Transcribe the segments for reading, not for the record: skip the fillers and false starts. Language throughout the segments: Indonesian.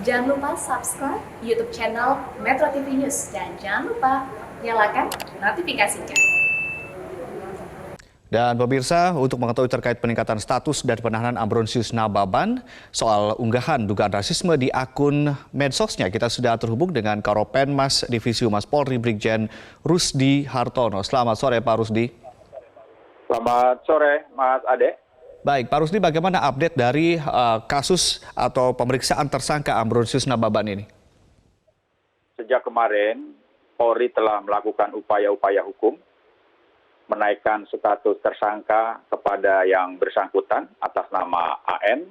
Jangan lupa subscribe YouTube channel Metro TV News dan jangan lupa nyalakan notifikasinya. Dan pemirsa, untuk mengetahui terkait peningkatan status dan penahanan Ambrosius Nababan soal unggahan dugaan rasisme di akun medsosnya, kita sudah terhubung dengan Karopenmas Divisi Humas Polri Brigjen Rusdi Hartono. Selamat sore Pak Rusdi. Selamat sore Mas Ade. Baik, Pak Rusdi, bagaimana update dari kasus atau pemeriksaan tersangka Ambrosius Nababan ini? Sejak kemarin, Polri telah melakukan upaya-upaya hukum menaikkan status tersangka kepada yang bersangkutan atas nama AN,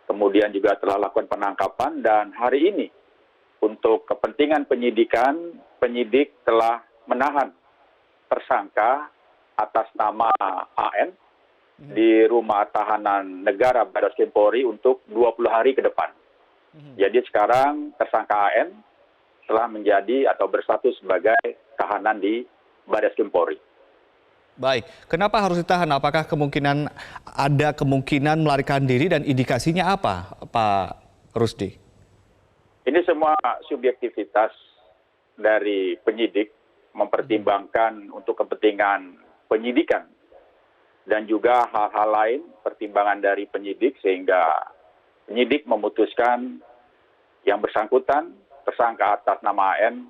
kemudian juga telah lakukan penangkapan, dan hari ini untuk kepentingan penyidikan, penyidik telah menahan tersangka atas nama AN di Rumah Tahanan Negara Barreskrim Polri untuk 20 hari ke depan. Jadi sekarang tersangka AN telah menjadi atau berstatus sebagai tahanan di Barreskrim Polri. Baik, kenapa harus ditahan? Apakah ada kemungkinan melarikan diri dan indikasinya apa, Pak Rusdi? Ini semua subjektivitas dari penyidik mempertimbangkan untuk kepentingan penyidikan dan juga hal-hal lain pertimbangan dari penyidik sehingga penyidik memutuskan yang bersangkutan tersangka atas nama AN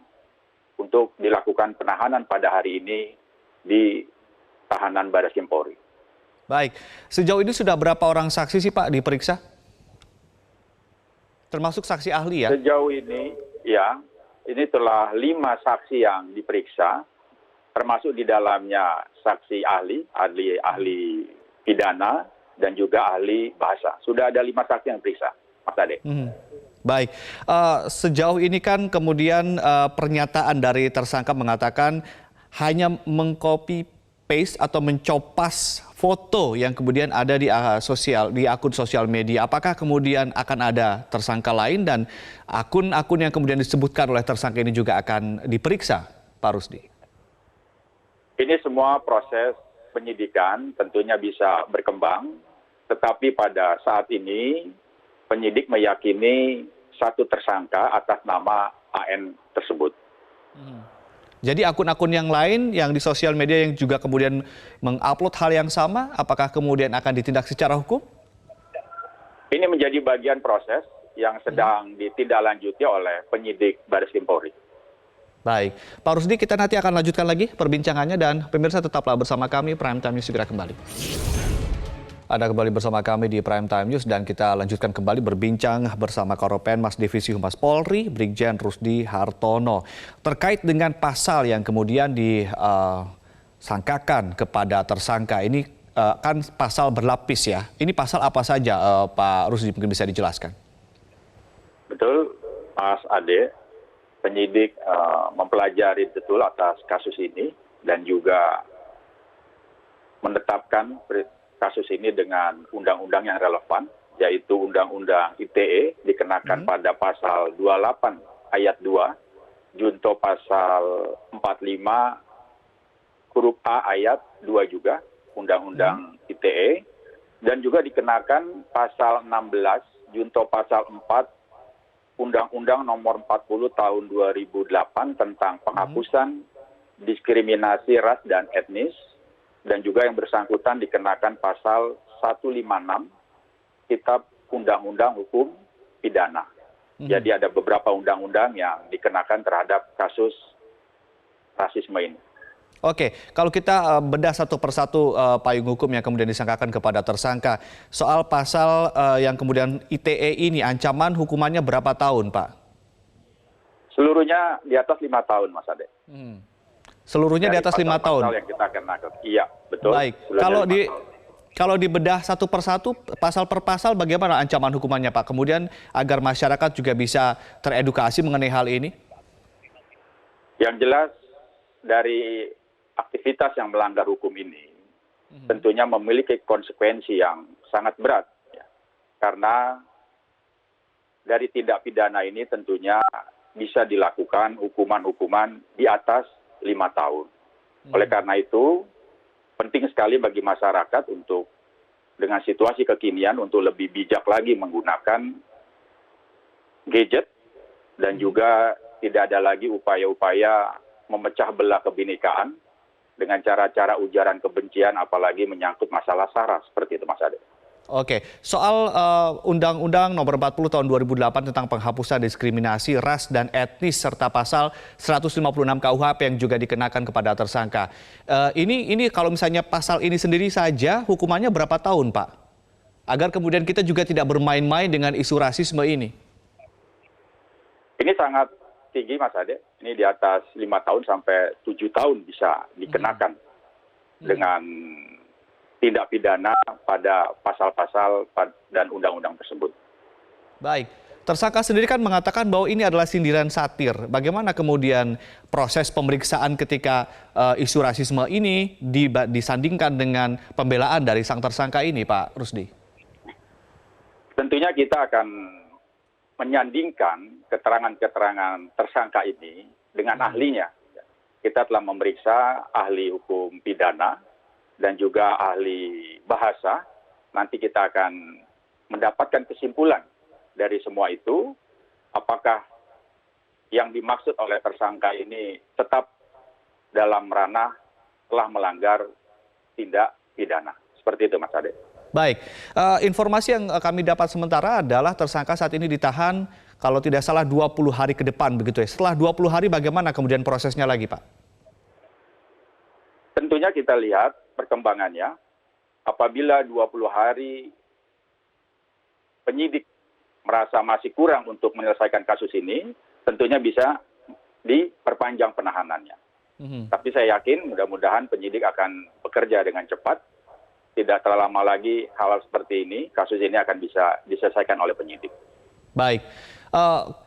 untuk dilakukan penahanan pada hari ini di tahanan Barreskrim Polri. Baik, sejauh ini sudah berapa orang saksi sih Pak diperiksa? Termasuk saksi ahli ya? Sejauh ini ya, ini telah 5 saksi yang diperiksa, termasuk di dalamnya saksi ahli pidana dan juga ahli bahasa. Sudah ada 5 saksi yang diperiksa, Mas Ade. Baik, sejauh ini kan kemudian pernyataan dari tersangka mengatakan hanya mengcopy paste atau mencopas foto yang kemudian ada di akun sosial media. Apakah kemudian akan ada tersangka lain dan akun-akun yang kemudian disebutkan oleh tersangka ini juga akan diperiksa, Pak Rusdi? Ini semua proses penyidikan tentunya bisa berkembang, tetapi pada saat ini penyidik meyakini satu tersangka atas nama AN tersebut. Jadi akun-akun yang lain yang di sosial media yang juga kemudian mengupload hal yang sama, apakah kemudian akan ditindak secara hukum? Ini menjadi bagian proses yang sedang ditindaklanjuti oleh penyidik Barreskrim Polri. Baik, Pak Rusdi, kita nanti akan lanjutkan lagi perbincangannya dan pemirsa tetaplah bersama kami, Prime Time News segera kembali. Anda kembali bersama kami di Prime Time News dan kita lanjutkan kembali berbincang bersama Karopenmas Divisi Humas Polri, Brigjen Rusdi Hartono. Terkait dengan pasal yang kemudian disangkakan kepada tersangka, ini kan pasal berlapis ya. Ini pasal apa saja Pak Rusdi, mungkin bisa dijelaskan? Betul, Mas Ade. Penyidik mempelajari betul atas kasus ini dan juga menetapkan kasus ini dengan undang-undang yang relevan, yaitu Undang-Undang ITE dikenakan pada pasal 28 ayat 2, junto pasal 45 huruf A ayat 2 juga, Undang-Undang ITE, dan juga dikenakan pasal 16, junto pasal 4, Undang-Undang nomor 40 tahun 2008 tentang penghapusan diskriminasi ras dan etnis, dan juga yang bersangkutan dikenakan pasal 156 Kitab Undang-Undang Hukum Pidana. Jadi ada beberapa undang-undang yang dikenakan terhadap kasus rasisme ini. Oke, kalau kita bedah satu persatu payung hukum yang kemudian disangkakan kepada tersangka, soal pasal yang kemudian ITE ini, ancaman hukumannya berapa tahun, Pak? Seluruhnya di atas 5 tahun, Mas Ade. Seluruhnya di atas 5 tahun? Pasal yang kita kenakan. Iya, betul. Baik, kalau dibedah satu persatu, pasal per pasal, bagaimana ancaman hukumannya, Pak? Kemudian agar masyarakat juga bisa teredukasi mengenai hal ini? Yang jelas, dari aktivitas yang melanggar hukum ini tentunya memiliki konsekuensi yang sangat berat. Ya. Karena dari tindak pidana ini tentunya bisa dilakukan hukuman-hukuman di atas 5 tahun. Oleh karena itu, penting sekali bagi masyarakat untuk dengan situasi kekinian untuk lebih bijak lagi menggunakan gadget, dan juga tidak ada lagi upaya-upaya memecah belah kebinekaan dengan cara-cara ujaran kebencian, apalagi menyangkut masalah SARA, seperti itu Mas Ade. Oke, soal Undang-Undang Nomor 40 Tahun 2008 tentang penghapusan diskriminasi ras dan etnis serta pasal 156 KUHP yang juga dikenakan kepada tersangka. Ini kalau misalnya pasal ini sendiri saja hukumannya berapa tahun, Pak? Agar kemudian kita juga tidak bermain-main dengan isu rasisme ini. Ini sangat tinggi Mas Ade, ini di atas 5 tahun sampai 7 tahun bisa dikenakan dengan tindak pidana pada pasal-pasal dan undang-undang tersebut. Baik, tersangka sendiri kan mengatakan bahwa ini adalah sindiran satir. Bagaimana kemudian proses pemeriksaan ketika isu rasisme ini disandingkan dengan pembelaan dari sang tersangka ini, Pak Rusdi? Tentunya kita akan menyandingkan keterangan-keterangan tersangka ini dengan ahlinya. Kita telah memeriksa ahli hukum pidana dan juga ahli bahasa. Nanti kita akan mendapatkan kesimpulan dari semua itu, apakah yang dimaksud oleh tersangka ini tetap dalam ranah telah melanggar tindak pidana. Seperti itu Mas Ade. Baik, informasi yang kami dapat sementara adalah tersangka saat ini ditahan kalau tidak salah 20 hari ke depan begitu ya. Setelah 20 hari bagaimana kemudian prosesnya lagi, Pak? Tentunya kita lihat perkembangannya. Apabila 20 hari penyidik merasa masih kurang untuk menyelesaikan kasus ini, tentunya bisa diperpanjang penahanannya. Tapi saya yakin mudah-mudahan penyidik akan bekerja dengan cepat. Tidak terlalu lama lagi hal seperti ini, kasus ini akan bisa diselesaikan oleh penyidik. Baik,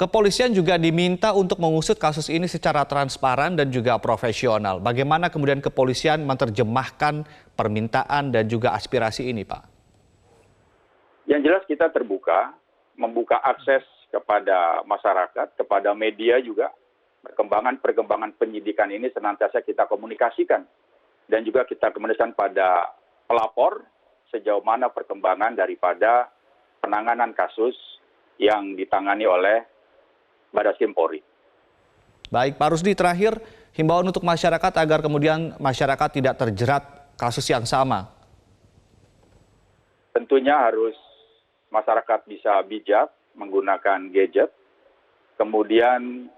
kepolisian juga diminta untuk mengusut kasus ini secara transparan dan juga profesional. Bagaimana kemudian kepolisian menerjemahkan permintaan dan juga aspirasi ini, Pak? Yang jelas kita terbuka, membuka akses kepada masyarakat, kepada media juga. Perkembangan penyidikan ini senantiasa kita komunikasikan. Dan juga kita komunikasikan pada pelapor sejauh mana perkembangan daripada penanganan kasus yang ditangani oleh Barreskrim Polri. Baik, Pak Rusdi, terakhir himbauan untuk masyarakat agar kemudian masyarakat tidak terjerat kasus yang sama. Tentunya harus masyarakat bisa bijak menggunakan gadget. Kemudian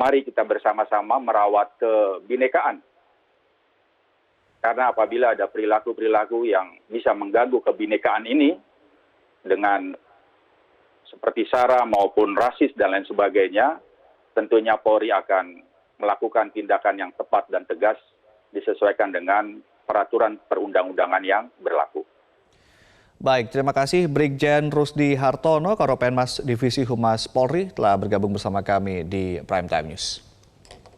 mari kita bersama-sama merawat kebinekaan. Karena apabila ada perilaku-perilaku yang bisa mengganggu kebinekaan ini dengan seperti SARA maupun rasis dan lain sebagainya, tentunya Polri akan melakukan tindakan yang tepat dan tegas disesuaikan dengan peraturan perundang-undangan yang berlaku. Baik, terima kasih Brigjen Rusdi Hartono, Karopenmas Divisi Humas Polri telah bergabung bersama kami di Prime Time News.